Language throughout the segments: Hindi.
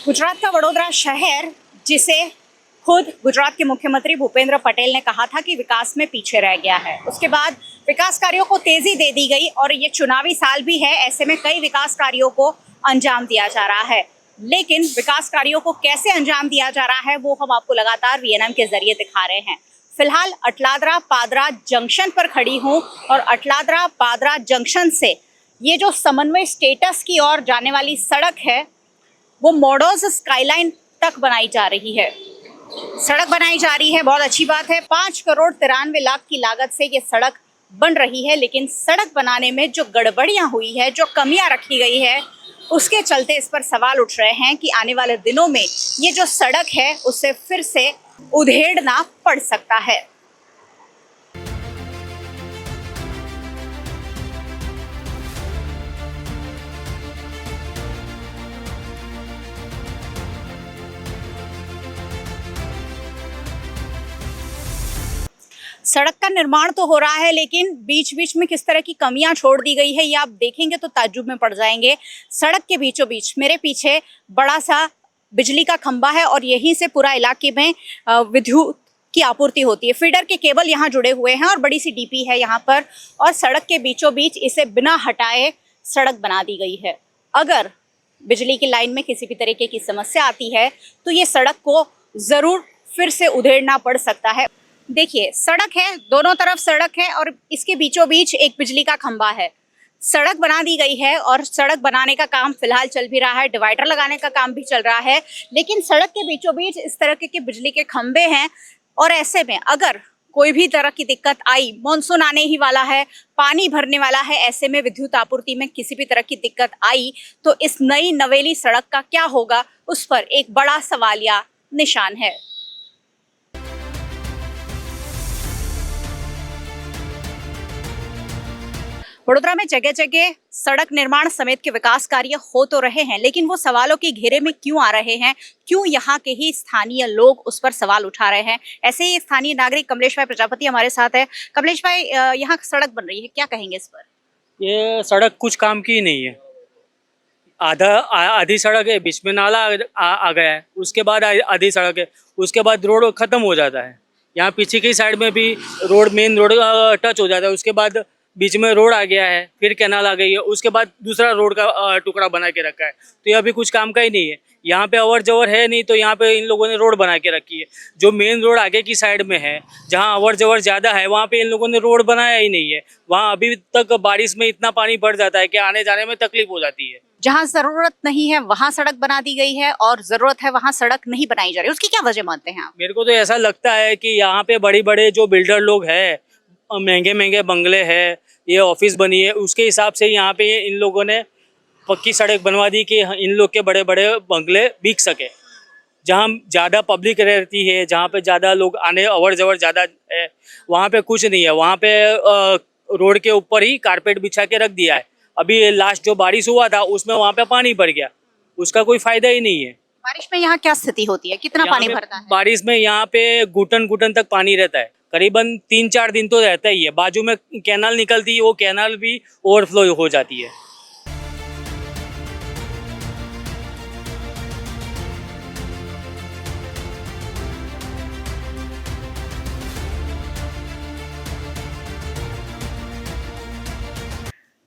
गुजरात का वडोदरा शहर, जिसे खुद गुजरात के मुख्यमंत्री भूपेंद्र पटेल ने कहा था कि विकास में पीछे रह गया है, उसके बाद विकास कार्यों को तेजी दे दी गई और ये चुनावी साल भी है। ऐसे में कई विकास कार्यों को अंजाम दिया जा रहा है, लेकिन विकास कार्यों को कैसे अंजाम दिया जा रहा है वो हम आपको लगातार वीएनएम के जरिए दिखा रहे हैं। फिलहाल अटलादरा पादरा जंक्शन पर खड़ी हूँ और अटलादरा पादरा जंक्शन से ये जो समन्वय स्टेटस की ओर जाने वाली सड़क है वो मोडोज स्काईलाइन तक बनाई जा रही है। सड़क बनाई जा रही है, बहुत अच्छी बात है। 5,93,93,00,000 की लागत से ये सड़क बन रही है, लेकिन सड़क बनाने में जो गड़बड़ियां हुई है, जो कमियां रखी गई है, उसके चलते इस पर सवाल उठ रहे हैं कि आने वाले दिनों में ये जो सड़क है उसे फिर से उधेड़ना पड़ सकता है। सड़क का निर्माण तो हो रहा है, लेकिन बीच बीच में किस तरह की कमियां छोड़ दी गई है ये आप देखेंगे तो ताज्जुब में पड़ जाएंगे। सड़क के बीचों बीच मेरे पीछे बड़ा सा बिजली का खंभा है और यहीं से पूरा इलाके में विद्युत की आपूर्ति होती है। फीडर के केबल यहाँ जुड़े हुए हैं और बड़ी सी डीपी है यहाँ पर, और सड़क के बीचों बीच इसे बिना हटाए सड़क बना दी गई है। अगर बिजली की लाइन में किसी भी तरीके की समस्या आती है तो ये सड़क को ज़रूर फिर से उधेड़ना पड़ सकता है। देखिए, सड़क है, दोनों तरफ सड़क है और इसके बीचों बीच एक बिजली का खंभा है। सड़क बना दी गई है और सड़क बनाने का काम फिलहाल चल भी रहा है, डिवाइडर लगाने का काम भी चल रहा है, लेकिन सड़क के बीचों बीच इस तरह के बिजली के खंभे हैं। और ऐसे में अगर कोई भी तरह की दिक्कत आई, मानसून आने ही वाला है, पानी भरने वाला है, ऐसे में विद्युत आपूर्ति में किसी भी तरह की दिक्कत आई तो इस नई नवेली सड़क का क्या होगा, उस पर एक बड़ा सवालिया निशान है। वडोदरा में जगह जगह सड़क निर्माण समेत के विकास कार्य हो तो रहे हैं, लेकिन वो सवालों के घेरे में क्यों आ रहे हैं, क्यों यहाँ के ही स्थानीय लोग उस पर सवाल उठा रहे हैं। ऐसे ही स्थानीय नागरिक कमलेश भाई प्रजापति हमारे साथ है। कमलेश भाई, यहाँ सड़क बन रही है, क्या कहेंगे इस पर? ये सड़क कुछ काम की नहीं है। आधी सड़क है, बीच में नाला आ गया है, उसके बाद आधी सड़क है, उसके बाद रोड खत्म हो जाता है। यहाँ पीछे की साइड में भी रोड, मेन रोड टच हो जाता है, उसके बाद बीच में रोड आ गया है, फिर कैनाल आ गई है, उसके बाद दूसरा रोड का टुकड़ा बना के रखा है। तो यह भी कुछ काम का ही नहीं है। यहाँ पे अवर जवर है नहीं, तो यहाँ पे इन लोगों ने रोड बना के रखी है। जो मेन रोड आगे की साइड में है, जहाँ अवर जवर ज़्यादा है, वहाँ पे इन लोगों ने रोड बनाया ही नहीं है। वहाँ अभी तक बारिश में इतना पानी भर जाता है कि आने जाने में तकलीफ हो जाती है। जहाँ जरूरत नहीं है वहाँ सड़क बना दी गई है और जरूरत है वहाँ सड़क नहीं बनाई जा रही, उसकी क्या वजह मानते हैं आप? मेरे को तो ऐसा लगता है कि यहाँ पे बड़े बड़े जो बिल्डर लोग हैं, महंगे महंगे बंगले हैं, ये ऑफिस बनी है, उसके हिसाब से यहाँ पे इन लोगों ने पक्की सड़क बनवा दी कि इन लोग के बड़े बड़े बंगले बिक सके। जहाँ ज़्यादा पब्लिक रहती है, जहाँ पे ज़्यादा लोग आने अवर जवर ज़्यादा है, वहाँ पे कुछ नहीं है। वहाँ पे रोड के ऊपर ही कारपेट बिछा के रख दिया है। अभी लास्ट जो बारिश हुआ था उसमें वहाँ पे पानी भर गया, उसका कोई फायदा ही नहीं है। बारिश में यहाँ क्या स्थिति होती है, कितना पानी भरता है? बारिश में यहाँ पे घुटन घुटन तक पानी रहता है, करीबन 3-4 दिन तो रहता ही है। बाजू में कैनाल निकलती है, वो कैनाल भी ओवरफ्लो हो जाती है।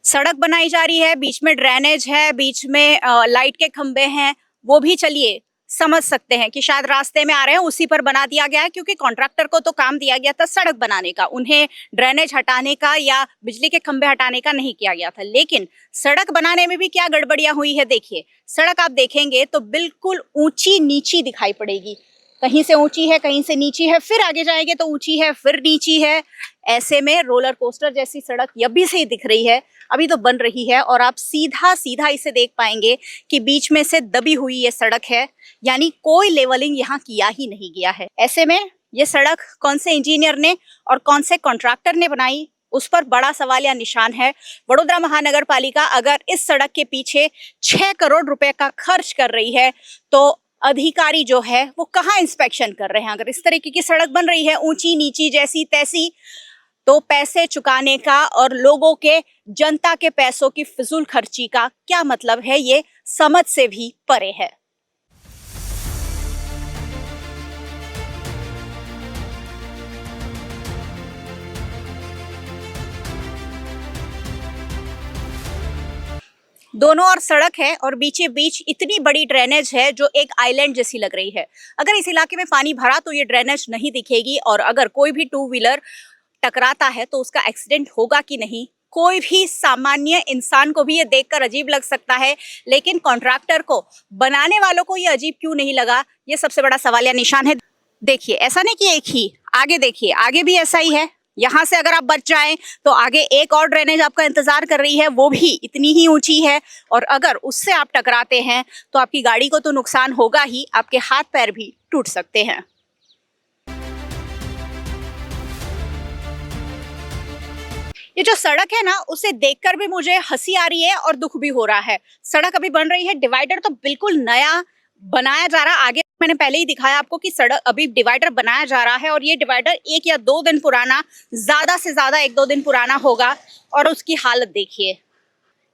सड़क बनाई जा रही है, बीच में ड्रेनेज है, बीच में लाइट के खंबे हैं, वो भी चलिए समझ सकते हैं कि शायद रास्ते में आ रहे हैं, उसी पर बना दिया गया है, क्योंकि कॉन्ट्रैक्टर को तो काम दिया गया था सड़क बनाने का, उन्हें ड्रेनेज हटाने का या बिजली के खंभे हटाने का नहीं किया गया था। लेकिन सड़क बनाने में भी क्या गड़बड़ियां हुई है, देखिए। सड़क आप देखेंगे तो बिल्कुल ऊंची नीची दिखाई पड़ेगी, कहीं से ऊंची है, कहीं से नीची है, फिर आगे जाएंगे तो ऊंची है, फिर नीची है। ऐसे में रोलर कोस्टर जैसी सड़क अभी से ही दिख रही है, अभी तो बन रही है, और आप सीधा सीधा इसे देख पाएंगे कि बीच में से दबी हुई ये सड़क है, यानी कोई लेवलिंग यहाँ किया ही नहीं गया है। ऐसे में ये सड़क कौन से इंजीनियर ने और कौन से कॉन्ट्रैक्टर ने बनाई, उस पर बड़ा सवाल या निशान है। वडोदरा महानगर पालिका अगर इस सड़क के पीछे 6 करोड़ रुपए का खर्च कर रही है तो अधिकारी जो है वो कहाँ इंस्पेक्शन कर रहे हैं? अगर इस तरीके की सड़क बन रही है ऊंची नीची जैसी तैसी, तो पैसे चुकाने का और लोगों के, जनता के पैसों की फिजूल खर्ची का क्या मतलब है, ये समझ से भी परे है। दोनों और सड़क है और बीचे बीच इतनी बड़ी ड्रेनेज है जो एक आइलैंड जैसी लग रही है। अगर इस इलाके में पानी भरा तो ये ड्रेनेज नहीं दिखेगी और अगर कोई भी टू व्हीलर टकराता है तो उसका एक्सीडेंट होगा कि नहीं, कोई भी सामान्य इंसान को भी ये देखकर अजीब लग सकता है, लेकिन कॉन्ट्रैक्टर को, बनाने वालों को ये अजीब क्यों नहीं लगा, ये सबसे बड़ा सवालिया निशान है। देखिए, ऐसा नहीं कि एक ही, आगे देखिए, आगे भी ऐसा ही है। यहाँ से अगर आप बच जाएं तो आगे एक और ड्रेनेज आपका इंतजार कर रही है, वो भी इतनी ही ऊंची है और अगर उससे आप टकराते हैं तो आपकी गाड़ी को तो नुकसान होगा ही, आपके हाथ पैर भी टूट सकते हैं। ये जो सड़क है ना, उसे देखकर भी मुझे हंसी आ रही है और दुख भी हो रहा है। सड़क अभी बन रही है, डिवाइडर तो बिल्कुल नया बनाया जा रहा है। आगे मैंने पहले ही दिखाया आपको कि सड़क अभी डिवाइडर बनाया जा रहा है और ये डिवाइडर 1 या 2 दिन पुराना, ज्यादा से ज्यादा 1-2 दिन पुराना होगा और उसकी हालत देखिए।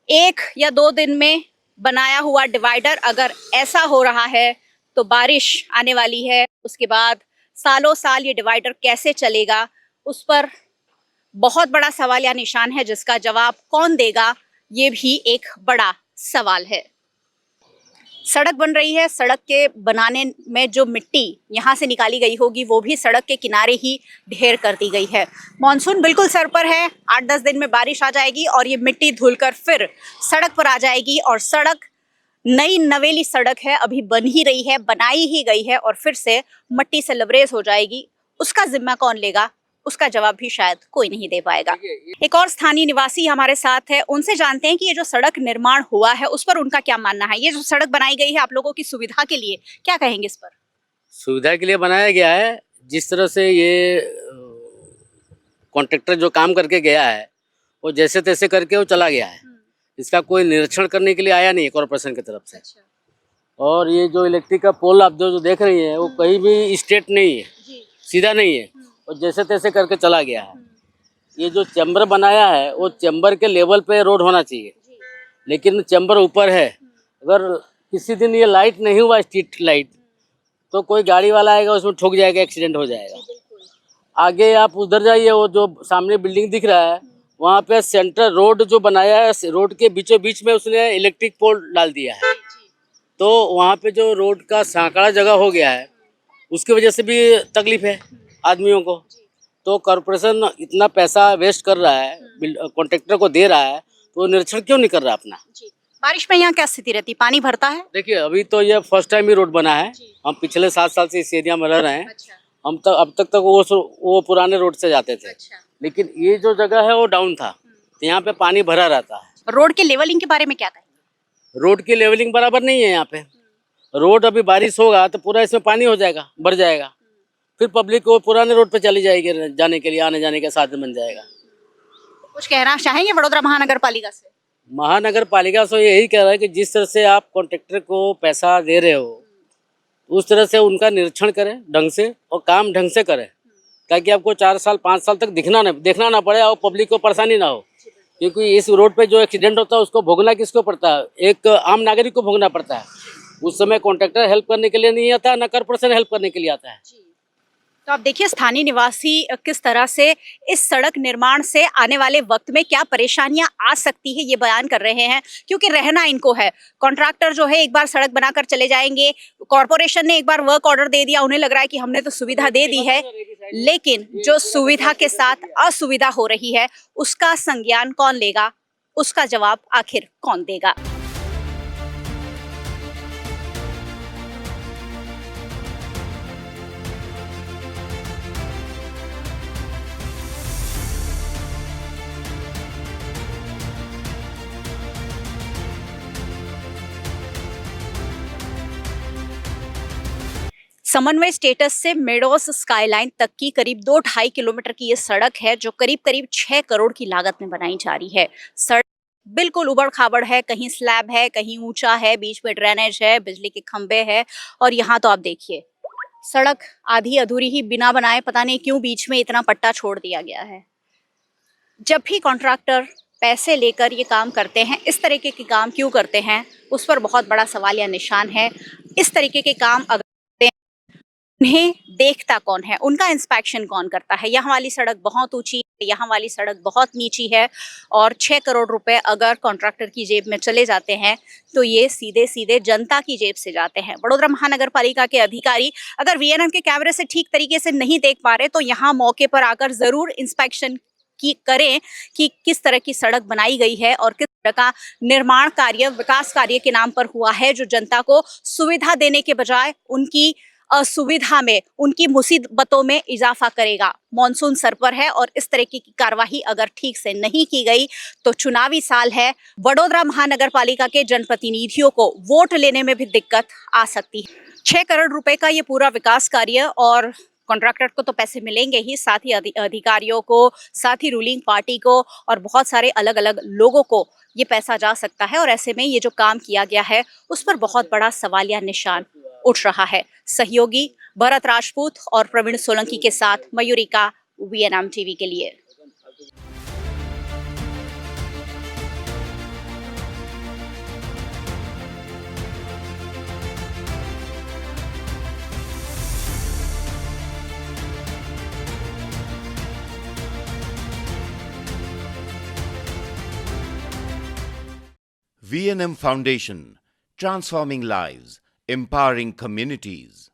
1 या 2 दिन में बनाया हुआ डिवाइडर अगर ऐसा हो रहा है तो बारिश आने वाली है, उसके बाद सालों साल ये डिवाइडर कैसे चलेगा, उस पर बहुत बड़ा सवाल या निशान है, जिसका जवाब कौन देगा ये भी एक बड़ा सवाल है। सड़क बन रही है, सड़क के बनाने में जो मिट्टी यहाँ से निकाली गई होगी वो भी सड़क के किनारे ही ढेर कर दी गई है। मॉनसून बिल्कुल सर पर है, 8-10 दिन में बारिश आ जाएगी और ये मिट्टी धुलकर फिर सड़क पर आ जाएगी और सड़क नई नवेली सड़क है, अभी बन ही रही है, बनाई ही गई है और फिर से मिट्टी से लबरेज हो जाएगी। उसका जिम्मा कौन लेगा, उसका जवाब भी शायद कोई नहीं दे पाएगा। एक और स्थानीय निवासी हमारे साथ है, उनसे जानते हैं कि ये जो सड़क निर्माण हुआ है उस पर उनका क्या मानना है। ये जो सड़क बनाई गई है आप लोगों की सुविधा के लिए, क्या कहेंगे इस पर? सुविधा के लिए बनाया गया है। जिस तरह से ये कॉन्ट्रैक्टर जो काम करके गया है वो जैसे तैसे करके वो चला गया है। इसका कोई निरीक्षण करने के लिए आया नहीं है कॉर्पोरेशन की तरफ से। और ये जो इलेक्ट्रिक का पोल आप जो देख रही है वो कहीं भी स्ट्रेट नहीं है, सीधा नहीं है और जैसे तैसे करके चला गया है। ये जो चैम्बर बनाया है वो चैम्बर के लेवल पे रोड होना चाहिए, लेकिन चैम्बर ऊपर है। अगर किसी दिन ये लाइट नहीं हुआ, स्ट्रीट लाइट, तो कोई गाड़ी वाला आएगा उसमें ठोक जाएगा, एक्सीडेंट हो जाएगा। आगे आप उधर जाइए, वो जो सामने बिल्डिंग दिख रहा है वहाँ पे सेंटर रोड जो बनाया है, रोड के बीचों बीच में उसने इलेक्ट्रिक पोल डाल दिया है। तो वहाँ पे जो रोड का सांकड़ा जगह हो गया है उसकी वजह से भी तकलीफ है आदमियों को। तो कॉर्पोरेशन इतना पैसा वेस्ट कर रहा है, कॉन्ट्रैक्टर को दे रहा है, तो निरीक्षण क्यों नहीं कर रहा अपना? बारिश में यहाँ क्या स्थिति रहती, पानी भरता है? देखिए, अभी तो ये फर्स्ट टाइम ही रोड बना है। हम पिछले 7 साल से इस एरिया में रह रहे हैं। अच्छा। हम तक अब तक वो पुराने रोड से जाते थे। अच्छा। लेकिन ये जो जगह है वो डाउन था, तो यहाँ पे पानी भरा रहता है। रोड के लेवलिंग के बारे में क्या कहेंगे? रोड की लेवलिंग बराबर नहीं है यहाँ पे। रोड अभी बारिश होगा तो पूरा इसमें पानी हो जाएगा, भर जाएगा, फिर पब्लिक को पुराने रोड पे चली जाएगी, जाने के लिए, आने जाने का साधन बन जाएगा। कुछ कहना चाहेंगे वडोदरा महानगर पालिका से? महानगर पालिका से यही कह रहा है कि जिस तरह से आप कॉन्ट्रैक्टर को पैसा दे रहे हो उस तरह से उनका निरीक्षण करें ढंग से और काम ढंग से करें, ताकि आपको 4 साल 5 साल तक देखना ना पड़े और पब्लिक को परेशानी ना हो। क्योंकि इस रोड पे जो एक्सीडेंट होता है उसको भोगना किसको पड़ता है? एक आम नागरिक को भोगना पड़ता है। उस समय कॉन्ट्रैक्टर हेल्प करने के लिए नहीं आता, ना कॉर्पोरेशन हेल्प करने के लिए आता है। तो आप देखिए स्थानीय निवासी किस तरह से इस सड़क निर्माण से आने वाले वक्त में क्या परेशानियां आ सकती है ये बयान कर रहे हैं, क्योंकि रहना इनको है। कॉन्ट्रैक्टर जो है एक बार सड़क बनाकर चले जाएंगे, कॉर्पोरेशन ने एक बार वर्क ऑर्डर दे दिया, उन्हें लग रहा है कि हमने तो सुविधा दे दी है, लेकिन जो सुविधा के साथ असुविधा हो रही है उसका संज्ञान कौन लेगा, उसका जवाब आखिर कौन देगा? समन्वय स्टेटस से मेडोस स्काईलाइन तक की करीब 2-2.5 किलोमीटर की ये सड़क है जो करीब करीब 6 करोड़ की लागत में बनाई जा रही है। सड़क बिल्कुल उबड़ खाबड़ है, कहीं स्लैब है, कहीं ऊंचा है, बीच में ड्रेनेज है, बिजली के खंभे है और यहाँ तो आप देखिए सड़क आधी अधूरी ही बिना बनाए, पता नहीं क्यों बीच में इतना पट्टा छोड़ दिया गया है। जब भी कॉन्ट्रैक्टर पैसे लेकर ये काम करते हैं, इस तरीके के काम क्यों करते हैं उस पर बहुत बड़ा सवाल या निशान है। इस तरीके के काम अगर उन्हें देखता कौन है, उनका इंस्पेक्शन कौन करता है? यहाँ वाली सड़क बहुत ऊंची, यहाँ वाली सड़क बहुत नीची है और 6 करोड़ रुपए अगर कॉन्ट्रैक्टर की जेब में चले जाते हैं तो ये सीधे सीधे जनता की जेब से जाते हैं। वडोदरा महानगर पालिका के अधिकारी अगर वीएनएम के कैमरे से ठीक तरीके से नहीं देख पा रहे तो यहाँ मौके पर आकर जरूर इंस्पेक्शन की करें कि किस तरह की सड़क बनाई गई है और किस तरह का निर्माण कार्य विकास कार्य के नाम पर हुआ है, जो जनता को सुविधा देने के बजाय उनकी असुविधा में, उनकी मुसीबतों में इजाफा करेगा। मॉनसून सर पर है और इस तरह की कार्रवाई अगर ठीक से नहीं की गई तो चुनावी साल है, वडोदरा महानगर पालिका के जनप्रतिनिधियों को वोट लेने में भी दिक्कत आ सकती है। 6 करोड़ रुपए का ये पूरा विकास कार्य और कॉन्ट्रैक्टर को तो पैसे मिलेंगे ही, साथ ही अधिकारियों को, साथ ही रूलिंग पार्टी को और बहुत सारे अलग अलग लोगों को ये पैसा जा सकता है और ऐसे में ये जो काम किया गया है उस पर बहुत बड़ा सवालिया निशान उठ रहा है। सहयोगी भरत राजपूत और प्रवीण सोलंकी के साथ मयूरिका, वीएनएम टीवी के लिए। VNM Foundation, transforming lives, empowering communities.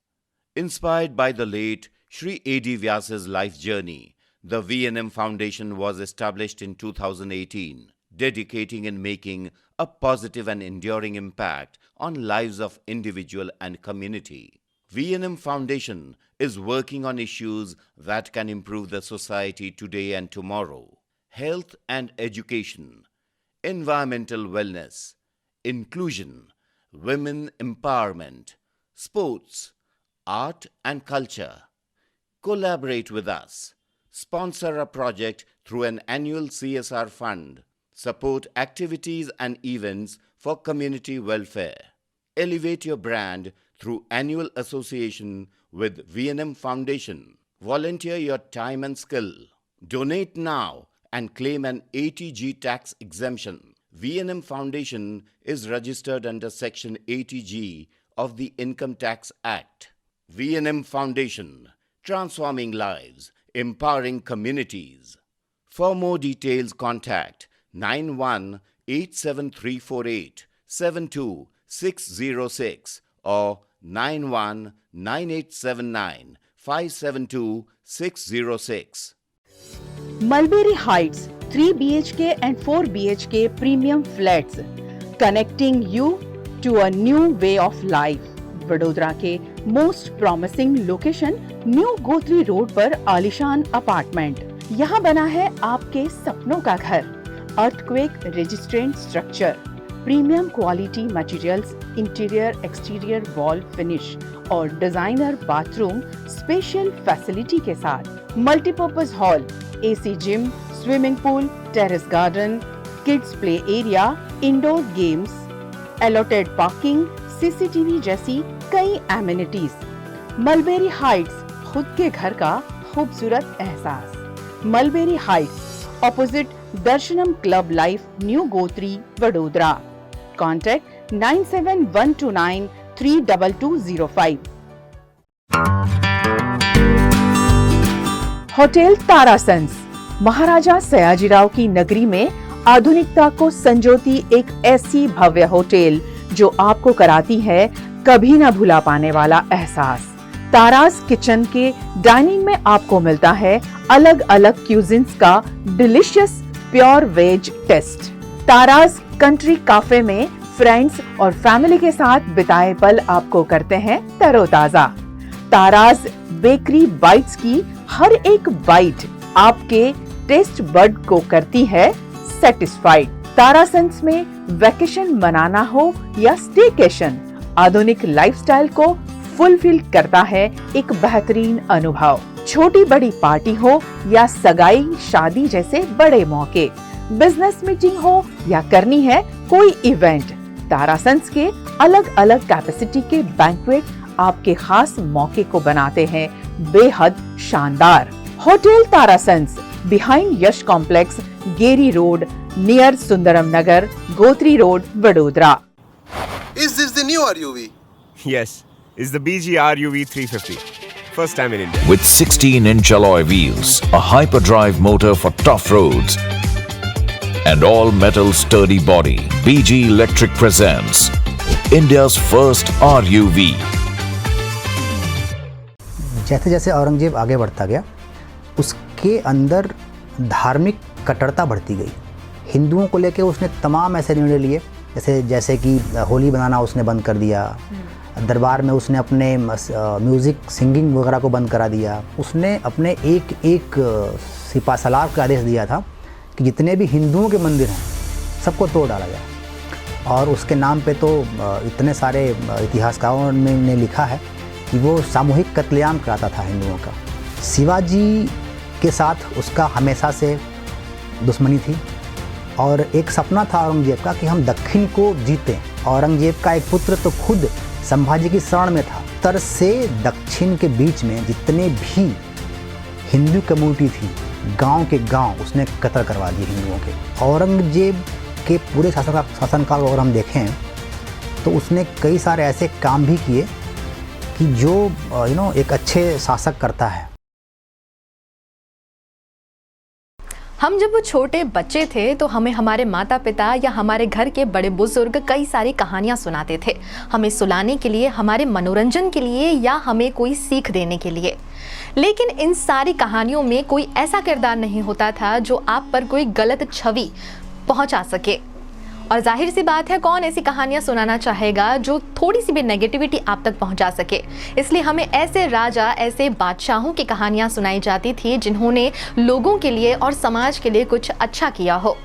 Inspired by the late Shri A.D. Vyas's life journey, the VNM Foundation was established in 2018, dedicating and making a positive and enduring impact on lives of individual and community. VNM Foundation is working on issues that can improve the society today and tomorrow: health and education, environmental wellness, inclusion, women empowerment, sports, art and culture. Collaborate with us. Sponsor a project through an annual CSR fund. Support activities and events for community welfare. Elevate your brand through annual association with VNM Foundation. Volunteer your time and skill. Donate now and claim an 80G tax exemption. VNM Foundation is registered under Section 80G of the Income Tax Act. VNM Foundation, transforming lives, empowering communities. For more details, contact 918734872606 or 919879572606. Mulberry Heights 3 BHK and 4 BHK premium flats, connecting you to a new way of life. Vadodara के most promising location new Gotri road पर आलिशान अपार्टमेंट। यहाँ बना है आपके सपनों का घर। Earthquake resistant structure, premium quality materials, interior exterior wall finish और डिजाइनर बाथरूम स्पेशल फैसिलिटी के साथ। Multipurpose hall, AC gym, swimming pool, terrace garden, kids play area, indoor games, allotted parking, CCTV जैसी कई एमिनिटीज। मलबेरी हाइट्स, खुद के घर का खूबसूरत एहसास। Mulberry Heights, opposite Darshanam Club Life, New Gotri, Vadodara. Contact 9712932205। Hotel Tarasons, Maharaja Sayajirao की नगरी में आधुनिकता को संजोती एक ऐसी भव्य होटल जो आपको कराती है कभी न भुला पाने वाला एहसास। तारास किचन के डाइनिंग में आपको मिलता है अलग अलग क्यूजिन्स का delicious pure veg taste. Taras Country Cafe में फ्रेंड्स और फैमिली के साथ बिताए पल आपको करते हैं तरोताजा। तारास बेकरी बाइट्स की हर एक बाइट आपके टेस्ट बड को करती है सेटिस्फाइड। तारासंस में वैकेशन मनाना हो या स्टेकेशन, आधुनिक लाइफस्टाइल को फुलफिल करता है एक बेहतरीन अनुभव। छोटी बड़ी पार्टी हो या सगाई शादी जैसे बड़े मौके, बिजनेस मीटिंग हो या करनी है कोई इवेंट, तारासंस के अलग अलग कैपेसिटी के बैंक्वेट आपके खास मौके को बनाते हैं बेहद शानदार। Hotel Tarasons, behind Yash Complex, Geri Road, near Sundaram Nagar, Gotri Road, Vadodara. Is this the new RUV? Yes, it's the BG RUV 350. first time in India. With 16-inch alloy wheels, a hyperdrive motor for tough roads, and all-metal sturdy body, BG Electric presents India's first RUV. जैसे जैसे औरंगजेब आगे बढ़ता गया, उसके अंदर धार्मिक कट्टरता बढ़ती गई। हिंदुओं को लेकर उसने तमाम ऐसे निर्णय लिए, जैसे कि होली बनाना उसने बंद कर दिया, दरबार में उसने अपने म्यूज़िक सिंगिंग वगैरह को बंद करा दिया। उसने अपने एक सिपा सलार का आदेश दिया था कि जितने भी हिंदुओं के मंदिर हैं सबको तोड़ डाला जाए, और उसके नाम पे तो इतने सारे इतिहासकारों ने लिखा है कि वो सामूहिक कत्लेआम कराता था हिंदुओं का। शिवाजी के साथ उसका हमेशा से दुश्मनी थी, और एक सपना था औरंगजेब का कि हम दक्षिण को जीतें। औरंगजेब का एक पुत्र तो खुद संभाजी की शरण में था। उत्तर से दक्षिण के बीच में जितने भी हिंदू कम्युनिटी थी, गांव के गांव उसने कत्ल करवा दिए हिंदुओं के। औरंगजेब के पूरे शासनकाल अगर हम देखें तो उसने कई सारे ऐसे काम भी किए कि जो एक अच्छे शासक करता है। हम जब वो छोटे बच्चे थे तो हमें हमारे माता पिता या हमारे घर के बड़े बुजुर्ग कई सारी कहानियाँ सुनाते थे, हमें सुलाने के लिए, हमारे मनोरंजन के लिए, या हमें कोई सीख देने के लिए। लेकिन इन सारी कहानियों में कोई ऐसा किरदार नहीं होता था जो आप पर कोई गलत छवि पहुंचा सके। और जाहिर सी बात है, कौन ऐसी कहानियां सुनाना चाहेगा जो थोड़ी सी भी नेगेटिविटी आप तक पहुंचा सके। इसलिए हमें ऐसे राजा, ऐसे बादशाहों की कहानियां सुनाई जाती थी जिन्होंने लोगों के लिए और समाज के लिए कुछ अच्छा किया हो।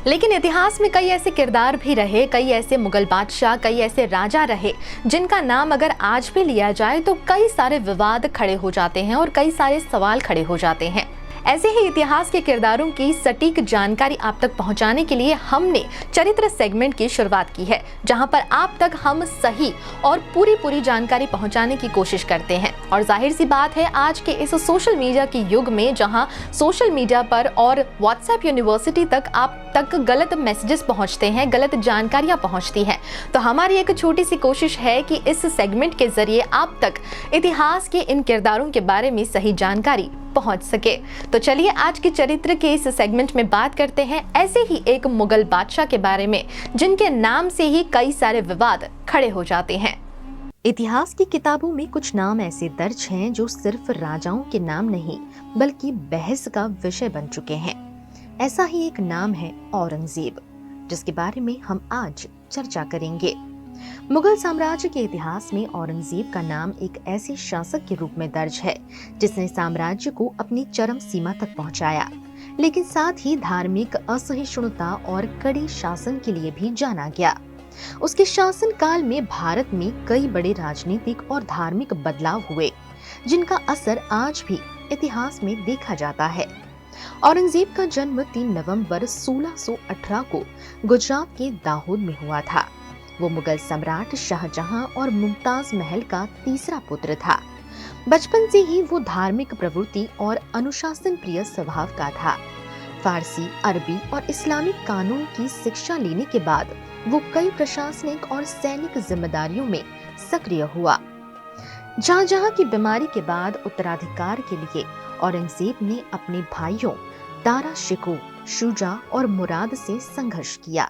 लेकिन इतिहास में कई ऐसे किरदार भी रहे, कई ऐसे मुगल बादशाह, कई ऐसे राजा रहे जिनका नाम अगर आज भी लिया जाए तो कई सारे विवाद खड़े हो जाते हैं और कई सारे सवाल खड़े हो जाते हैं। ऐसे ही इतिहास के किरदारों की सटीक जानकारी आप तक पहुंचाने के लिए हमने चरित्र सेगमेंट की शुरुआत की है, जहां पर आप तक हम सही और पूरी जानकारी पहुंचाने की कोशिश करते हैं। और जाहिर सी बात है, आज के इस सोशल मीडिया के युग में जहां सोशल मीडिया पर और व्हाट्सएप यूनिवर्सिटी तक आप तक गलत मैसेजेस पहुंचते हैं, गलत जानकारियां पहुंचती हैं, तो हमारी एक छोटी सी कोशिश है कि इस सेगमेंट के जरिए आप तक इतिहास के इन किरदारों के बारे में सही जानकारी पहुंच सके। तो चलिए आज के चरित्र के इस सेगमेंट में बात करते हैं ऐसे ही एक मुगल बादशाह के बारे में जिनके नाम से ही कई सारे विवाद खड़े हो जाते हैं। इतिहास की किताबों में कुछ नाम ऐसे दर्ज हैं जो सिर्फ राजाओं के नाम नहीं बल्कि बहस का विषय बन चुके हैं। ऐसा ही एक नाम है औरंगजेब, जिसके बारे में हम आज चर्चा करेंगे। मुगल साम्राज्य के इतिहास में औरंगजेब का नाम एक ऐसे शासक के रूप में दर्ज है जिसने साम्राज्य को अपनी चरम सीमा तक पहुंचाया, लेकिन साथ ही धार्मिक असहिष्णुता और कड़े शासन के लिए भी जाना गया। उसके शासन काल में भारत में कई बड़े राजनीतिक और धार्मिक बदलाव हुए, जिनका असर आज भी इतिहास में देखा जाता है। औरंगजेब का जन्म 3 नवंबर 1618 को गुजरात के दाहोद में हुआ था। वो मुगल सम्राट शाहजहां और मुमताज महल का तीसरा पुत्र था। बचपन से ही वो धार्मिक प्रवृत्ति और अनुशासन प्रिय स्वभाव का था। फारसी, अरबी और इस्लामिक कानून की शिक्षा लेने के बाद वो कई प्रशासनिक और सैनिक जिम्मेदारियों में सक्रिय हुआ। शाहजहां की बीमारी के बाद उत्तराधिकार के लिए औरंगजेब ने अपने भाइयों दारा शिकोह, शुजा और मुराद से संघर्ष किया।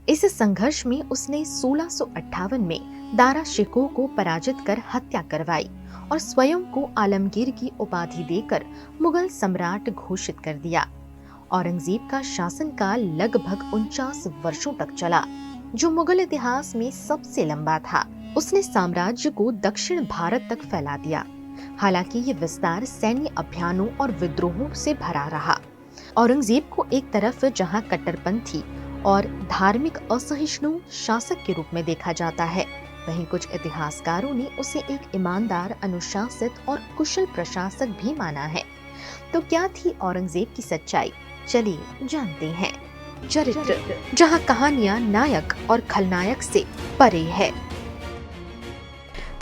इस संघर्ष में उसने 1658 में दारा शिकोह को पराजित कर हत्या करवाई और स्वयं को आलमगीर की उपाधि देकर मुगल सम्राट घोषित कर दिया। औरंगजेब का शासनकाल लगभग 49 वर्षों तक चला, जो मुगल इतिहास में सबसे लंबा था। उसने साम्राज्य को दक्षिण भारत तक फैला दिया। हालांकि ये विस्तार सैन्य अभियानों और विद्रोहों से भरा रहा। औरंगजेब को एक तरफ जहां कट्टरपंथी और धार्मिक असहिष्णु शासक के रूप में देखा जाता है, वहीं कुछ इतिहासकारों ने उसे एक ईमानदार, अनुशासित और कुशल प्रशासक भी माना है। तो क्या थी औरंगजेब की सच्चाई? चलिए जानते हैं। चरित्र, जहां कहानियां नायक और खलनायक से परे है।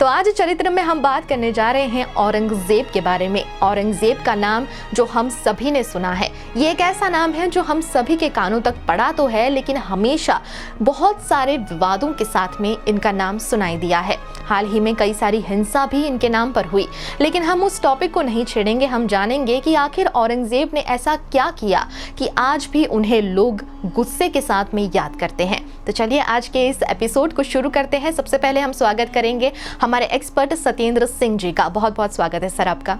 तो आज चरित्र में हम बात करने जा रहे हैं औरंगजेब के बारे में। औरंगजेब का नाम जो हम सभी ने सुना है, ये एक ऐसा नाम है जो हम सभी के कानों तक पड़ा तो है, लेकिन हमेशा बहुत सारे विवादों के साथ में इनका नाम सुनाई दिया है। हाल ही में कई सारी हिंसा भी इनके नाम पर हुई, लेकिन हम उस टॉपिक को नहीं छेड़ेंगे। हम जानेंगे कि आखिर औरंगजेब ने ऐसा क्या किया कि आज भी उन्हें लोग गुस्से के साथ में याद करते हैं। तो चलिए आज के इस एपिसोड को शुरू करते हैं। सबसे पहले हम स्वागत करेंगे हमारे एक्सपर्ट सत्येंद्र सिंह जी का। बहुत बहुत स्वागत है सर आपका।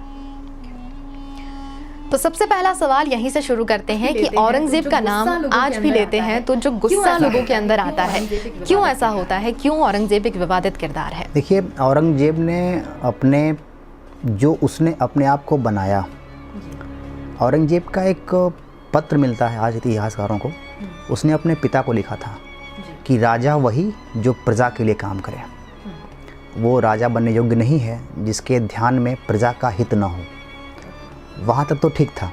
तो सबसे पहला सवाल यहीं से शुरू करते हैं कि औरंगजेब का नाम आज भी लेते हैं तो जो गुस्सा लोगों के अंदर आता है, क्यों ऐसा होता है? क्यों औरंगजेब एक विवादित किरदार है? देखिए, औरंगजेब ने उसने अपने आप को बनाया। औरंगजेब का एक पत्र मिलता है आज इतिहासकारों को। उसने अपने पिता को लिखा था कि राजा वही जो प्रजा के लिए काम करे। वो राजा बनने योग्य नहीं है जिसके ध्यान में प्रजा का हित न हो। वहाँ तक तो ठीक था।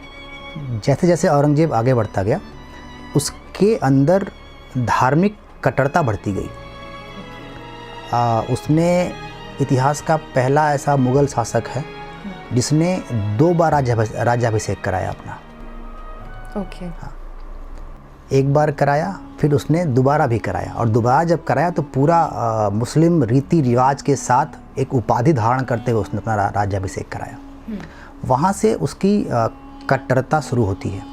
जैसे जैसे औरंगजेब आगे बढ़ता गया, उसके अंदर धार्मिक कट्टरता बढ़ती गई। उसने इतिहास का पहला ऐसा मुग़ल शासक है जिसने 2 बार राज्याभिषेक कराया अपना। ओके। हाँ, एक बार कराया, फिर उसने दोबारा भी कराया, और दोबारा जब कराया तो पूरा मुस्लिम रीति रिवाज के साथ एक उपाधि धारण करते हुए उसने अपना राज्याभिषेक कराया। वहाँ से उसकी कट्टरता शुरू होती है।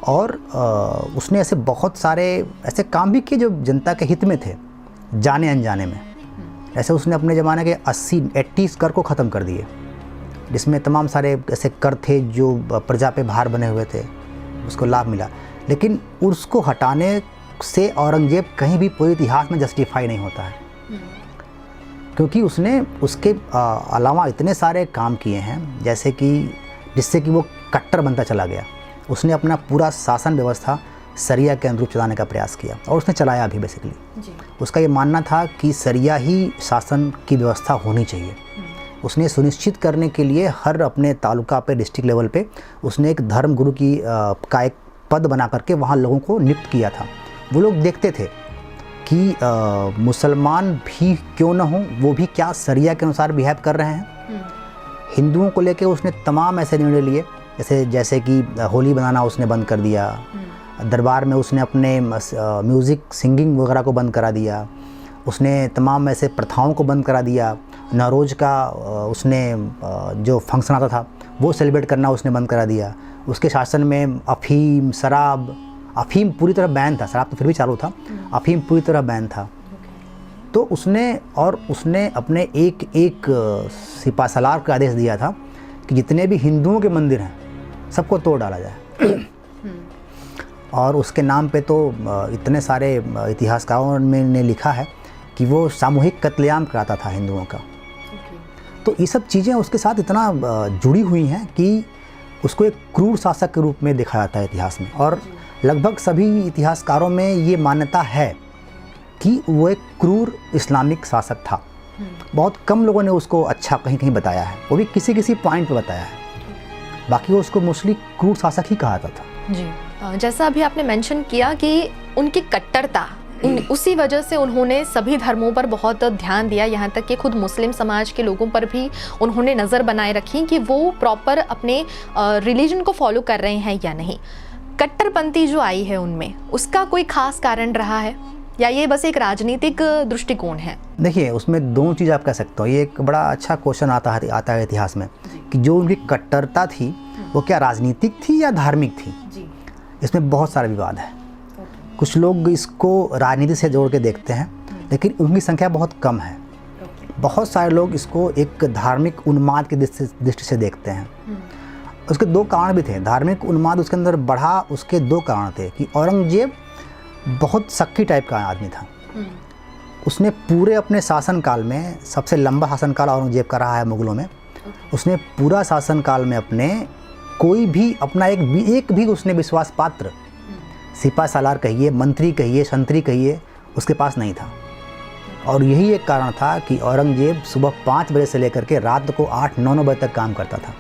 और उसने ऐसे बहुत सारे ऐसे काम भी किए जो जनता के हित में थे, जाने अनजाने में। ऐसे उसने अपने ज़माने के 80 कर को ख़त्म कर दिए, जिसमें तमाम सारे ऐसे कर थे जो प्रजा पे भार बने हुए थे, उसको लाभ मिला। लेकिन उसको हटाने से औरंगजेब कहीं भी पूरे इतिहास में जस्टिफाई नहीं होता है, क्योंकि उसने उसके अलावा इतने सारे काम किए हैं जैसे कि जिससे कि वो कट्टर बनता चला गया। उसने अपना पूरा शासन व्यवस्था शरिया के अनुरूप चलाने का प्रयास किया, और उसने चलाया भी। बेसिकली उसका ये मानना था कि शरिया ही शासन की व्यवस्था होनी चाहिए। उसने सुनिश्चित करने के लिए हर अपने तालुका पे, डिस्ट्रिक्ट लेवल पे उसने एक धर्म गुरु का एक पद बना करके वहाँ लोगों को नियुक्त किया था। वो लोग देखते थे कि मुसलमान भी क्यों न हो, वो भी क्या शरिया के अनुसार बिहेव कर रहे हैं। हिंदुओं को लेके उसने तमाम ऐसे निर्णय लिए, जैसे कि होली बनाना उसने बंद कर दिया। दरबार में उसने अपने म्यूज़िक सिंगिंग वगैरह को बंद करा दिया। उसने तमाम ऐसे प्रथाओं को बंद करा दिया। नवरोज़ का उसने जो फंक्शन आता था वो सेलिब्रेट करना उसने बंद करा दिया। उसके शासन में अफ़ीम पूरी तरह बैन था। शराब तो फिर भी चालू था, अफ़ीम पूरी तरह बैन था। तो उसने अपने एक सिपा सलार का आदेश दिया था कि जितने भी हिंदुओं के मंदिर हैं सबको तोड़ डाला जाए। और उसके नाम पे तो इतने सारे इतिहासकारों ने लिखा है कि वो सामूहिक कत्लेआम कराता था हिंदुओं का। तो ये सब चीज़ें उसके साथ इतना जुड़ी हुई हैं कि उसको एक क्रूर शासक के रूप में देखा जाता है इतिहास में। और लगभग सभी इतिहासकारों में ये मान्यता है कि वो एक क्रूर इस्लामिक शासक था। बहुत कम लोगों ने उसको अच्छा कहीं कहीं बताया है, वो भी किसी पॉइंट पे बताया है। बाकी वो उसको मोस्टली क्रूर शासक ही कहा जाता था। जी, जैसा अभी आपने मेंशन किया कि उनकी कट्टरता, उसी वजह से उन्होंने सभी धर्मों पर बहुत ध्यान दिया, यहाँ तक कि खुद मुस्लिम समाज के लोगों पर भी उन्होंने नज़र बनाए रखी कि वो प्रॉपर अपने रिलीजन को फॉलो कर रहे हैं या नहीं। कट्टरपंथी जो आई है उनमें, उसका कोई खास कारण रहा है या ये बस एक राजनीतिक दृष्टिकोण है? देखिए, उसमें 2 चीज़ आप कह सकते हो। ये एक बड़ा अच्छा क्वेश्चन आता है इतिहास में कि जो उनकी कट्टरता थी वो क्या राजनीतिक थी या धार्मिक थी। इसमें बहुत सारा विवाद है। कुछ लोग इसको राजनीति से जोड़ के देखते हैं, लेकिन उनकी संख्या बहुत कम है। बहुत सारे लोग इसको एक धार्मिक उन्माद की दृष्टि से देखते हैं। उसके 2 कारण भी थे। धार्मिक उन्माद उसके अंदर बढ़ा, उसके 2 कारण थे कि औरंगजेब बहुत शक्की टाइप का आदमी था। उसने पूरे अपने शासनकाल में, सबसे लंबा शासनकाल औरंगजेब का रहा है मुग़लों में, उसने पूरा शासनकाल में अपने कोई भी अपना एक भी उसने विश्वास पात्र सिपा सालार कहिए, मंत्री कहिए, संतरी कहिए, उसके पास नहीं था। और यही एक कारण था कि औरंगजेब सुबह 5 बजे से लेकर के रात को 8-9 बजे तक काम करता था।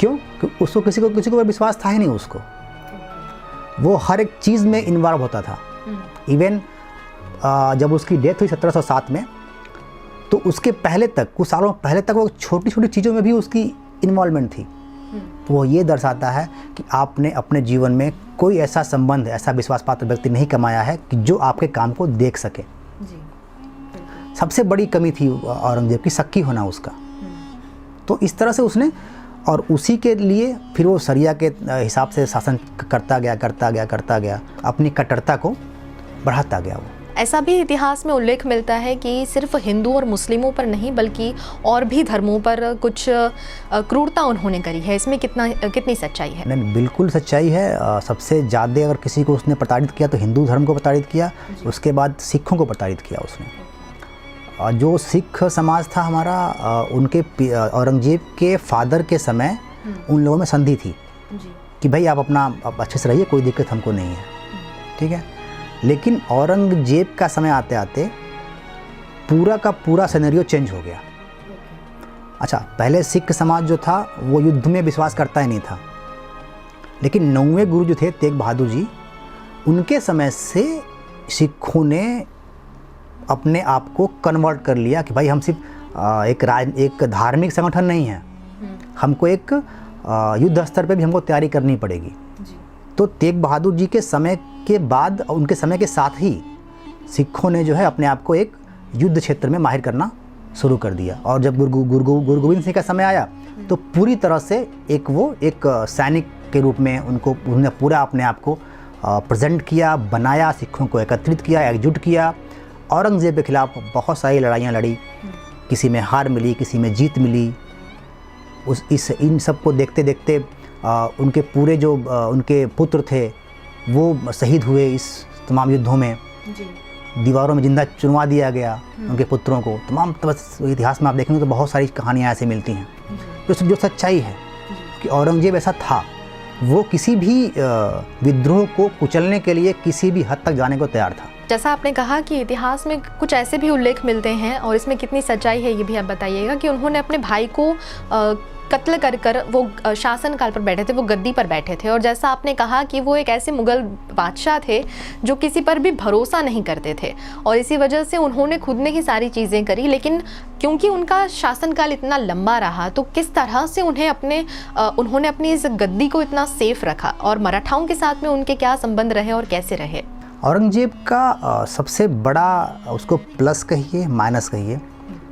क्यों? क्योंकि उसको किसी को विश्वास था ही नहीं। उसको वो हर एक चीज़ में इन्वॉल्व होता था। इवन जब उसकी डेथ हुई 1707 में, तो उसके पहले तक, कुछ सालों पहले तक वो छोटी छोटी चीज़ों में भी उसकी इन्वॉल्वमेंट थी। तो वो ये दर्शाता है कि आपने अपने जीवन में कोई ऐसा संबंध, ऐसा विश्वास पात्र व्यक्ति नहीं कमाया है कि जो आपके काम को देख सके। सबसे बड़ी कमी थी औरंगजेब की, सक्की होना उसका। तो इस तरह से उसने, और उसी के लिए फिर वो शरिया के हिसाब से शासन करता गया, अपनी कट्टरता को बढ़ाता गया वो। ऐसा भी इतिहास में उल्लेख मिलता है कि सिर्फ हिंदू और मुस्लिमों पर नहीं बल्कि और भी धर्मों पर कुछ क्रूरता उन्होंने करी है, इसमें कितनी सच्चाई है? नहीं, बिल्कुल सच्चाई है। सबसे ज़्यादा अगर किसी को उसने प्रताड़ित किया तो हिंदू धर्म को प्रताड़ित किया, उसके बाद सिखों को प्रताड़ित किया उसने। जो सिख समाज था हमारा, उनके औरंगजेब के फादर के समय उन लोगों में संधि थी कि भाई आप अच्छे से रहिए, कोई दिक्कत हमको नहीं है, ठीक है। लेकिन औरंगजेब का समय आते आते पूरा का पूरा सिनेरियो चेंज हो गया। अच्छा, पहले सिख समाज जो था वो युद्ध में विश्वास करता ही नहीं था, लेकिन 9वें गुरु जो थे तेग बहादुर जी, उनके समय से सिखों ने अपने आप को कन्वर्ट कर लिया कि भाई हम सिर्फ एक धार्मिक संगठन नहीं है, हमको एक युद्ध स्तर पे भी हमको तैयारी करनी पड़ेगी। तो तेग बहादुर जी के समय के बाद, उनके समय के साथ ही सिखों ने जो है अपने आप को एक युद्ध क्षेत्र में माहिर करना शुरू कर दिया। और जब गुरु गोविंद सिंह का समय आया तो पूरी तरह से एक सैनिक के रूप में उन्होंने पूरा अपने आप को प्रेजेंट किया, बनाया, सिखों को एकत्रित किया, एकजुट किया। औरंगजेब के खिलाफ बहुत सारी लड़ाइयाँ लड़ी, किसी में हार मिली, किसी में जीत मिली। इन सब को देखते देखते उनके पूरे जो उनके पुत्र थे वो शहीद हुए इस तमाम युद्धों में। दीवारों में जिंदा चुनवा दिया गया उनके पुत्रों को। तमाम इतिहास में आप देखेंगे तो बहुत सारी कहानियाँ ऐसे मिलती हैं जो सच्चाई है कि औरंगजेब ऐसा था। वो किसी भी विद्रोह को कुचलने के लिए किसी भी हद तक जाने को तैयार था। जैसा आपने कहा कि इतिहास में कुछ ऐसे भी उल्लेख मिलते हैं और इसमें कितनी सच्चाई है ये भी आप बताइएगा कि उन्होंने अपने भाई को कत्ल कर वो शासन काल पर बैठे थे, वो गद्दी पर बैठे थे। और जैसा आपने कहा कि वो एक ऐसे मुगल बादशाह थे जो किसी पर भी भरोसा नहीं करते थे और इसी वजह से उन्होंने खुद ने ही सारी चीज़ें करी। लेकिन क्योंकि उनका शासनकाल इतना लंबा रहा तो किस तरह से उन्होंने अपनी इस गद्दी को इतना सेफ रखा और मराठाओं के साथ में उनके क्या संबंध रहे और कैसे रहे? औरंगजेब का सबसे बड़ा, उसको प्लस कहिए माइनस कहिए,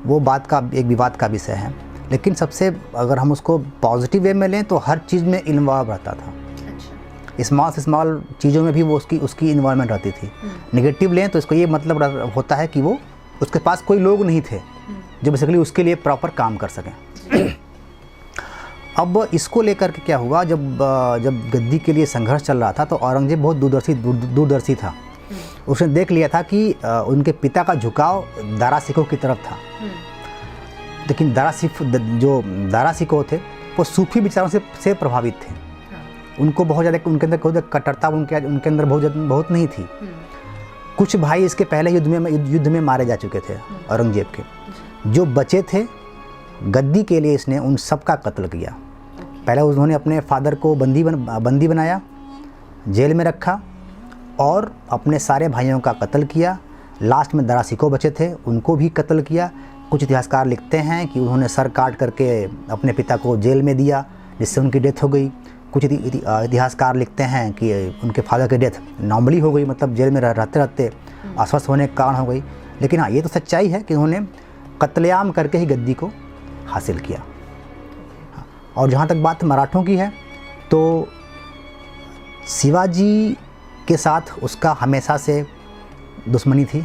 वो बात का एक विवाद का विषय है। लेकिन सबसे अगर हम उसको पॉजिटिव वे में लें तो हर चीज़ में इन्वॉल्व रहता था। स्मॉल से स्मॉल चीज़ों में भी वो उसकी इन्वॉल्वमेंट रहती थी। नेगेटिव लें तो इसको ये मतलब होता है कि वो उसके पास कोई लोग नहीं थे जो बेसिकली उसके लिए प्रॉपर काम कर सकें। अब इसको लेकर के क्या हुआ, जब गद्दी के लिए संघर्ष चल रहा था तो औरंगजेब बहुत दूरदर्शी था। उसने देख लिया था कि उनके पिता का झुकाव दारा सिखों की तरफ था। लेकिन दारा सिखों थे वो सूफी विचारों से प्रभावित थे। उनको बहुत ज़्यादा उनके अंदर कट्टरता उनके अंदर बहुत नहीं थी। कुछ भाई इसके पहले युद्ध में मारे जा चुके थे औरंगजेब के। जो बचे थे गद्दी के लिए इसने उन सब का कत्ल किया। पहले उन्होंने अपने फादर को बंदी बनाया, जेल में रखा और अपने सारे भाइयों का कत्ल किया। लास्ट में दारा सिखों बचे थे, उनको भी कत्ल किया। कुछ इतिहासकार लिखते हैं कि उन्होंने सर काट करके अपने पिता को जेल में दिया जिससे उनकी डेथ हो गई। कुछ इतिहासकार लिखते हैं कि उनके फादर की डेथ नॉर्मली हो गई, मतलब जेल में रहते रहते अस्वस्थ होने के कारण हो गई। लेकिन हाँ, ये तो सच्चाई है कि उन्होंने कत्लेआम करके ही गद्दी को हासिल किया। और जहाँ तक बात मराठों की है तो शिवाजी के साथ उसका हमेशा से दुश्मनी थी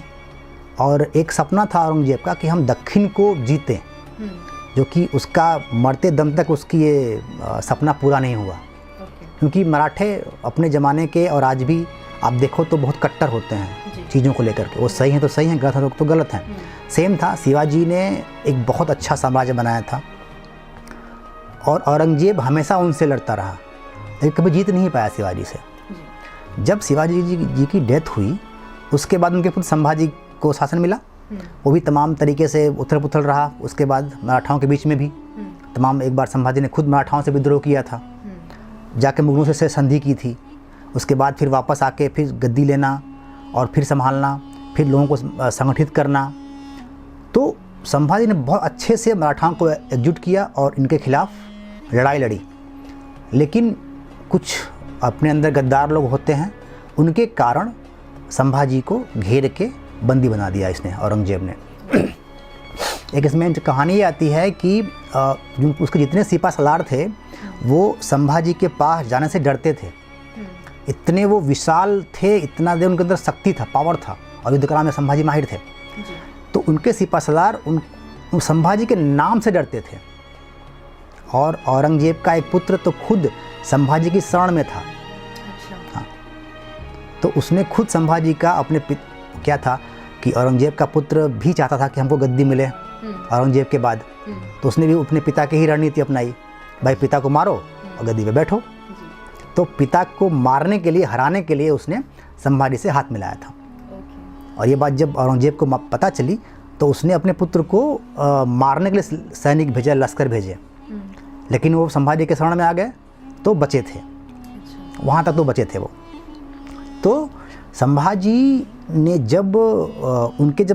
और एक सपना था औरंगजेब का कि हम दक्षिण को जीतें, जो कि उसका मरते दम तक उसकी ये सपना पूरा नहीं हुआ। क्योंकि मराठे अपने ज़माने के और आज भी आप देखो तो बहुत कट्टर होते हैं चीज़ों को लेकर के। वो सही हैं तो सही हैं, गलत हैं तो गलत हैं। सेम था, शिवाजी ने एक बहुत अच्छा साम्राज्य बनाया था और औरंगजेब हमेशा उनसे लड़ता रहा, लेकिन कभी जीत नहीं पाया शिवाजी से। जब शिवाजी जी की डेथ हुई उसके बाद उनके पुत्र संभाजी को शासन मिला। वो भी तमाम तरीके से उथल पुथल रहा। उसके बाद मराठाओं के बीच में भी तमाम, एक बार संभाजी ने खुद मराठाओं से विद्रोह किया था, जाके मुगलों से संधि की थी। उसके बाद फिर वापस आके फिर गद्दी लेना और फिर संभालना, फिर लोगों को संगठित करना। तो संभाजी ने बहुत अच्छे से मराठाओं को एकजुट किया और इनके खिलाफ लड़ाई लड़ी। लेकिन कुछ अपने अंदर गद्दार लोग होते हैं, उनके कारण संभाजी को घेर के बंदी बना दिया इसने, औरंगजेब ने। एक इसमें कहानी ये आती है कि उसके जितने सिपा सलार थे वो संभाजी के पास जाने से डरते थे। इतने वो विशाल थे, इतना देर उनके अंदर शक्ति था, पावर था, और युद्ध कला में संभाजी माहिर थे। तो उनके सिपा सलार उन संभाजी के नाम से डरते थे। और औरंगजेब का एक पुत्र तो खुद संभाजी की शरण में था। हाँ, तो उसने खुद संभाजी का अपने क्या था कि औरंगजेब का पुत्र भी चाहता था कि हमको गद्दी मिले औरंगजेब के बाद। तो उसने भी अपने पिता की ही रणनीति अपनाई, भाई पिता को मारो और गद्दी पे बैठो। तो पिता को मारने के लिए, हराने के लिए उसने संभाजी से हाथ मिलाया था। और ये बात जब औरंगजेब को पता चली तो उसने अपने पुत्र को मारने के लिए सैनिक भेजे, लश्कर भेजे, लेकिन वो संभाजी के शरण में आ गए तो बचे थे। वहाँ तक तो बचे थे वो। तो संभाजी ने जब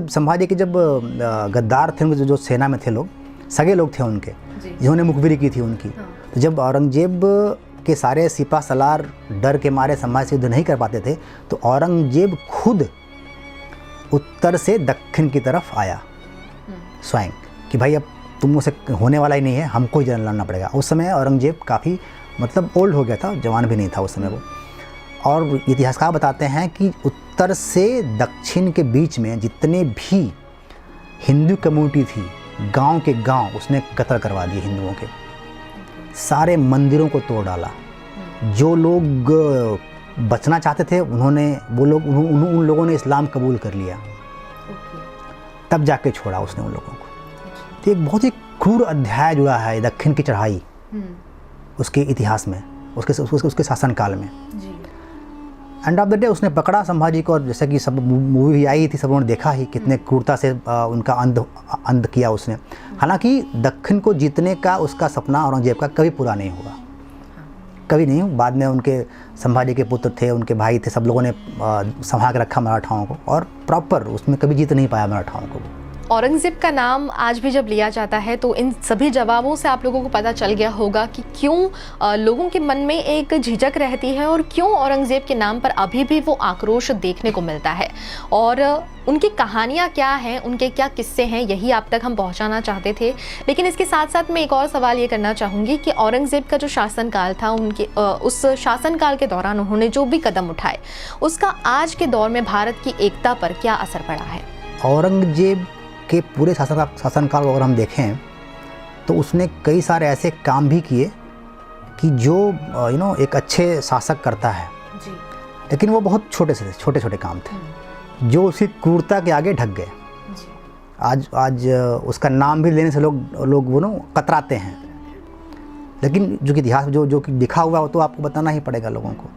संभाजी के जब गद्दार थे, उनके जो सेना में थे लोग, सगे लोग थे उनके, जिन्होंने मुखबिरी की थी उनकी, तो जब औरंगजेब के सारे सिपा सलार डर के मारे संभाजी से युद्ध नहीं कर पाते थे, तो औरंगजेब खुद उत्तर से दक्षिण की तरफ आया स्वयं कि भाई अब तुम मुझसे होने वाला ही नहीं है, हमको ही लड़ना पड़ेगा। उस समय औरंगजेब काफ़ी मतलब ओल्ड हो गया था, जवान भी नहीं था उस समय वो। और इतिहासकार बताते हैं कि उत्तर से दक्षिण के बीच में जितने भी हिंदू कम्युनिटी थी, गांव के गांव उसने कत्ल करवा दिए हिंदुओं के। सारे मंदिरों को तोड़ डाला। जो लोग बचना चाहते थे उन लोगों ने इस्लाम कबूल कर लिया। तब जाके छोड़ा उसने उन लोगों को। तो एक बहुत ही क्रूर अध्याय जुड़ा है दक्षिण की चढ़ाई उसके इतिहास में, उसके शासनकाल में। एंड ऑफ द डे उसने पकड़ा संभाजी को, और जैसे कि सब मूवी आई थी, सब उन्होंने देखा ही कितने क्रूरता से उनका अंत किया उसने। हालांकि दक्षिण को जीतने का उसका सपना औरंगजेब का कभी पूरा नहीं हुआ, कभी नहीं। बाद में उनके संभाजी के पुत्र थे, उनके भाई थे, सब लोगों ने संभाल के रखा मराठाओं को, और प्रॉपर उसमें कभी जीत नहीं पाया मराठाओं को। औरंगजेब का नाम आज भी जब लिया जाता है तो इन सभी जवाबों से आप लोगों को पता चल गया होगा कि क्यों लोगों के मन में एक झिझक रहती है और क्यों औरंगजेब के नाम पर अभी भी वो आक्रोश देखने को मिलता है, और उनकी कहानियाँ क्या हैं, उनके क्या किस्से हैं, यही आप तक हम पहुँचाना चाहते थे। लेकिन इसके साथ साथ मैं एक और सवाल ये करना चाहूँगी कि औरंगजेब का जो शासनकाल था, उनके उस शासनकाल के दौरान उन्होंने जो भी कदम उठाए, उसका आज के दौर में भारत की एकता पर क्या असर पड़ा है? औरंगजेब के पूरे शासनकाल को अगर हम देखें तो उसने कई सारे ऐसे काम भी किए कि जो एक अच्छे शासक करता है जी। लेकिन वो बहुत छोटे काम थे जो उसकी क्रूरता के आगे ढक गए। आज उसका नाम भी लेने से लोग वो कतराते हैं, लेकिन जो कि इतिहास जो लिखा हुआ हो तो आपको बताना ही पड़ेगा लोगों को।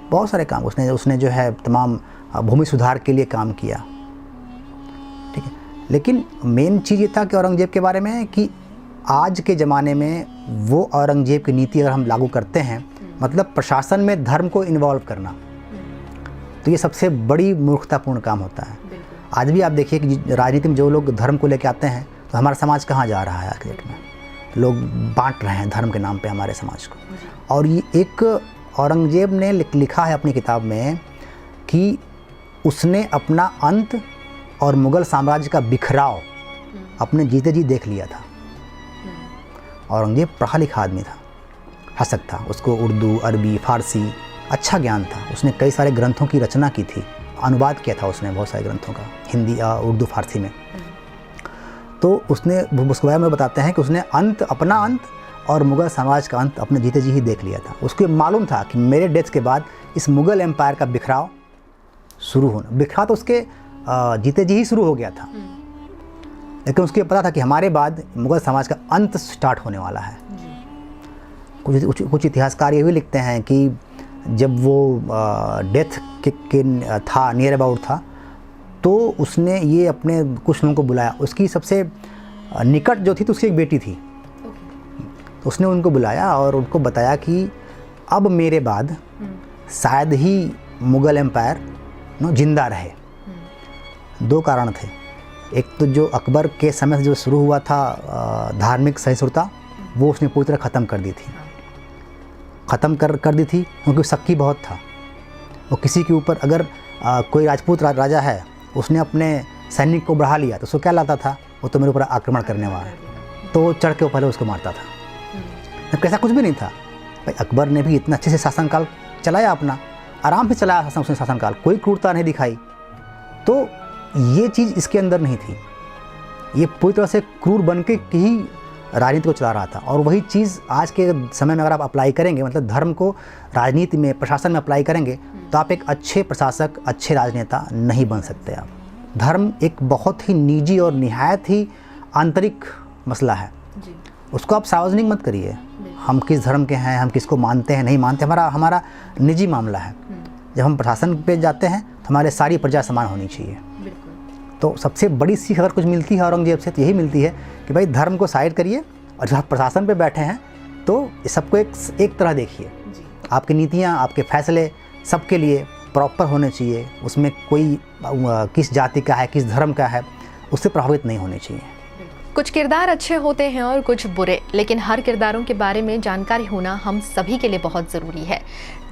बहुत सारे काम उसने जो है तमाम भूमि सुधार के लिए काम किया, ठीक है। लेकिन मेन चीज़ ये था कि औरंगजेब के बारे में कि आज के ज़माने में वो औरंगजेब की नीति अगर हम लागू करते हैं, मतलब प्रशासन में धर्म को इन्वॉल्व करना, तो ये सबसे बड़ी मूर्खतापूर्ण काम होता है। आज भी आप देखिए कि राजनीति में जो लोग धर्म को लेकर आते हैं तो हमारा समाज कहाँ जा रहा है आज के डेट में। लोग बांट रहे हैं धर्म के नाम पे हमारे समाज को। और ये एक औरंगजेब ने लिखा है अपनी किताब में कि उसने अपना अंत और मुग़ल साम्राज्य का बिखराव अपने जीते जी देख लिया था। औरंगजेब पढ़ा लिखा आदमी था, हसक था, उसको उर्दू, अरबी, फ़ारसी अच्छा ज्ञान था। उसने कई सारे ग्रंथों की रचना की थी, अनुवाद किया था उसने बहुत सारे ग्रंथों का, हिंदी, उर्दू, फ़ारसी में। तो उसने उसके बारे में बताते हैं कि उसने अपना अंत और मुग़ल साम्राज्य का अंत अपने जीते जी ही देख लिया था। उसको मालूम था कि मेरे डेथ के बाद इस मुग़ल एम्पायर का बिखराव शुरू होना, बिखराव तो उसके जीते जी ही शुरू हो गया था, लेकिन उसको पता था कि हमारे बाद मुग़ल समाज का अंत स्टार्ट होने वाला है। कुछ इतिहासकार ये भी लिखते हैं कि जब वो डेथ के था, नियर अबाउट था, तो उसने ये अपने कुछ लोगों को बुलाया। उसकी सबसे निकट जो थी तो उसकी एक बेटी थी, तो उसने उनको बुलाया और उनको बताया कि अब मेरे बाद शायद ही मुग़ल एम्पायर जिंदा रहे। दो कारण थे। एक तो जो अकबर के समय से जो शुरू हुआ था धार्मिक सहिष्णुता, वो उसने पूरी तरह ख़त्म कर दी थी, क्योंकि शक्की बहुत था। वो किसी के ऊपर अगर कोई राजपूत राजा है, उसने अपने सैनिक को बढ़ा लिया तो उसको क्या लगता था, वो तो मेरे ऊपर आक्रमण करने वाला है, तो चढ़ के वो पहले उसको मारता था। जबकि ऐसा कुछ भी नहीं था। भाई अकबर ने भी इतना अच्छे से शासनकाल चलाया, अपना आराम से चलाया उसने शासनकाल, कोई क्रूरता नहीं दिखाई। तो ये चीज़ इसके अंदर नहीं थी, ये पूरी तरह से क्रूर बन के ही राजनीति को चला रहा था। और वही चीज़ आज के समय में अगर आप अप्लाई करेंगे, मतलब धर्म को राजनीति में, प्रशासन में अप्लाई करेंगे, तो आप एक अच्छे प्रशासक, अच्छे राजनेता नहीं बन सकते आप। धर्म एक बहुत ही निजी और निहायत ही आंतरिक मसला है, उसको आप सार्वजनिक मत करिए। हम किस धर्म के हैं, हम किसको मानते हैं, नहीं मानते, हमारा निजी मामला है। जब हम प्रशासन पे जाते हैं तो हमारे सारी प्रजा समान होनी चाहिए। तो सबसे बड़ी सीख अगर कुछ मिलती है औरंगजेब से तो यही मिलती है कि भाई धर्म को साइड करिए, और जब आप प्रशासन पे बैठे हैं तो सबको एक तरह देखिए। आपकी नीतियाँ, आपके फैसले सबके लिए प्रॉपर होने चाहिए, उसमें कोई किस जाति का है, किस धर्म का है, उससे प्रभावित नहीं होने चाहिए। कुछ किरदार अच्छे होते हैं और कुछ बुरे, लेकिन हर किरदारों के बारे में जानकारी होना हम सभी के लिए बहुत ज़रूरी है।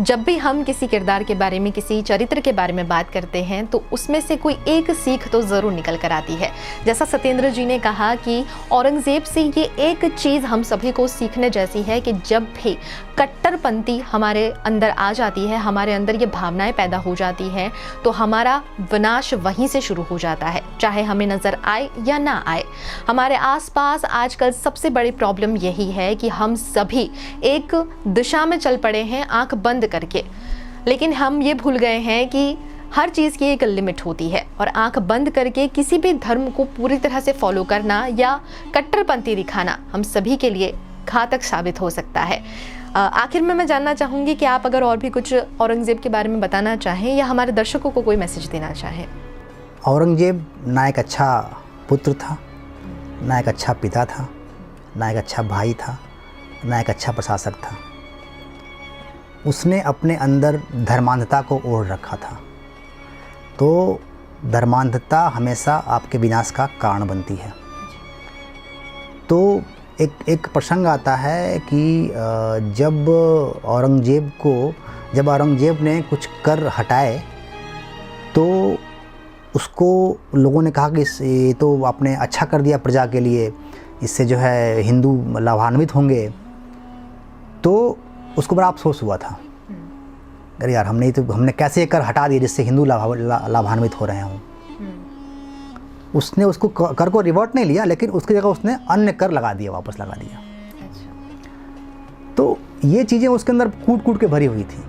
जब भी हम किसी किरदार के बारे में, किसी चरित्र के बारे में बात करते हैं तो उसमें से कोई एक सीख तो ज़रूर निकल कर आती है। जैसा सत्येंद्र जी ने कहा कि औरंगज़ेब से ये एक चीज़ हम सभी को सीखने जैसी है कि जब भी कट्टरपंथी हमारे अंदर आ जाती है, हमारे अंदर ये भावनाएं पैदा हो जाती हैं, तो हमारा विनाश वहीं से शुरू हो जाता है, चाहे हमें नज़र आए या ना आए। हमारे आसपास आजकल सबसे बड़ी प्रॉब्लम यही है कि हम सभी एक दिशा में चल पड़े हैं आंख बंद करके, लेकिन हम ये भूल गए हैं कि हर चीज़ की एक लिमिट होती है, और आंख बंद करके किसी भी धर्म को पूरी तरह से फॉलो करना या कट्टरपंथी दिखाना हम सभी के लिए घातक साबित हो सकता है। आखिर में मैं जानना चाहूँगी कि आप अगर और भी कुछ औरंगज़ेब के बारे में बताना चाहें या हमारे दर्शकों को कोई मैसेज देना चाहें। औरंगजेब ना एक अच्छा पुत्र था, ना एक अच्छा पिता था, ना एक अच्छा भाई था, ना एक अच्छा प्रशासक था। उसने अपने अंदर धर्मांधता को ओढ़ रखा था। तो धर्मांधता हमेशा आपके विनाश का कारण बनती है। तो एक प्रसंग आता है कि जब औरंगजेब ने कुछ कर हटाए तो उसको लोगों ने कहा कि ये तो आपने अच्छा कर दिया प्रजा के लिए, इससे जो है हिंदू लाभान्वित होंगे। तो उसको बड़ा अफसोस हुआ था, अरे यार हमने कैसे ये कर हटा दिया जिससे हिंदू लाभान्वित हो रहे हों। उसने उसको कर को रिवर्ट नहीं लिया, लेकिन उसकी जगह उसने अन्य कर लगा दिया, वापस लगा दिया। तो ये चीज़ें उसके अंदर कूट के भरी हुई थी।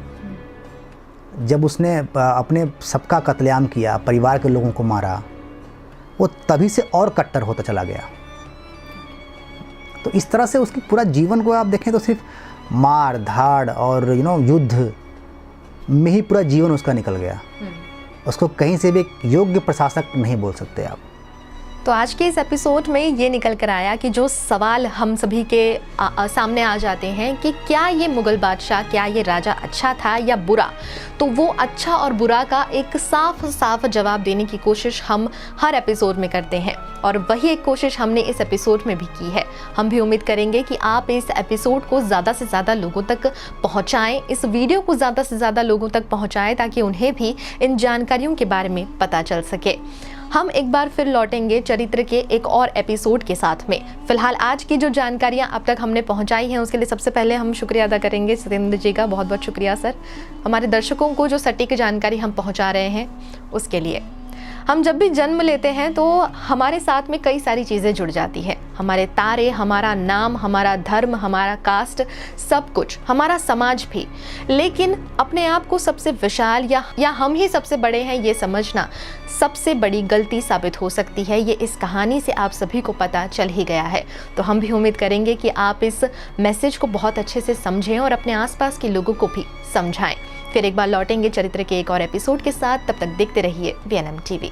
जब उसने अपने सबका कत्लेआम किया, परिवार के लोगों को मारा, वो तभी से और कट्टर होता चला गया। तो इस तरह से उसकी पूरा जीवन को आप देखें तो सिर्फ मार धाड़ और युद्ध में ही पूरा जीवन उसका निकल गया। उसको कहीं से भी एक योग्य प्रशासक नहीं बोल सकते आप। तो आज के इस एपिसोड में ये निकल कर आया कि जो सवाल हम सभी के सामने आ जाते हैं कि क्या ये मुग़ल बादशाह, क्या ये राजा अच्छा था या बुरा, तो वो अच्छा और बुरा का एक साफ जवाब देने की कोशिश हम हर एपिसोड में करते हैं, और वही एक कोशिश हमने इस एपिसोड में भी की है। हम भी उम्मीद करेंगे कि आप इस एपिसोड को ज़्यादा से ज़्यादा लोगों तक पहुँचाएँ, इस वीडियो को ज़्यादा से ज़्यादा लोगों तक पहुँचाएँ, ताकि उन्हें भी इन जानकारियों के बारे में पता चल सके। हम एक बार फिर लौटेंगे चरित्र के एक और एपिसोड के साथ में। फिलहाल आज की जो जानकारियां अब तक हमने पहुंचाई हैं उसके लिए सबसे पहले हम शुक्रिया अदा करेंगे सत्येंद्र जी का। बहुत बहुत शुक्रिया सर, हमारे दर्शकों को जो सटीक जानकारी हम पहुंचा रहे हैं उसके लिए। हम जब भी जन्म लेते हैं तो हमारे साथ में कई सारी चीज़ें जुड़ जाती हैं, हमारे तारे, हमारा नाम, हमारा धर्म, हमारा कास्ट, सब कुछ, हमारा समाज भी। लेकिन अपने आप को सबसे विशाल या हम ही सबसे बड़े हैं ये समझना सबसे बड़ी गलती साबित हो सकती है। ये इस कहानी से आप सभी को पता चल ही गया है। तो हम भी उम्मीद करेंगे कि आप इस मैसेज को बहुत अच्छे से समझें और अपने आसपास के लोगों को भी समझाएं। फिर एक बार लौटेंगे चरित्र के एक और एपिसोड के साथ, तब तक देखते रहिए VNM TV।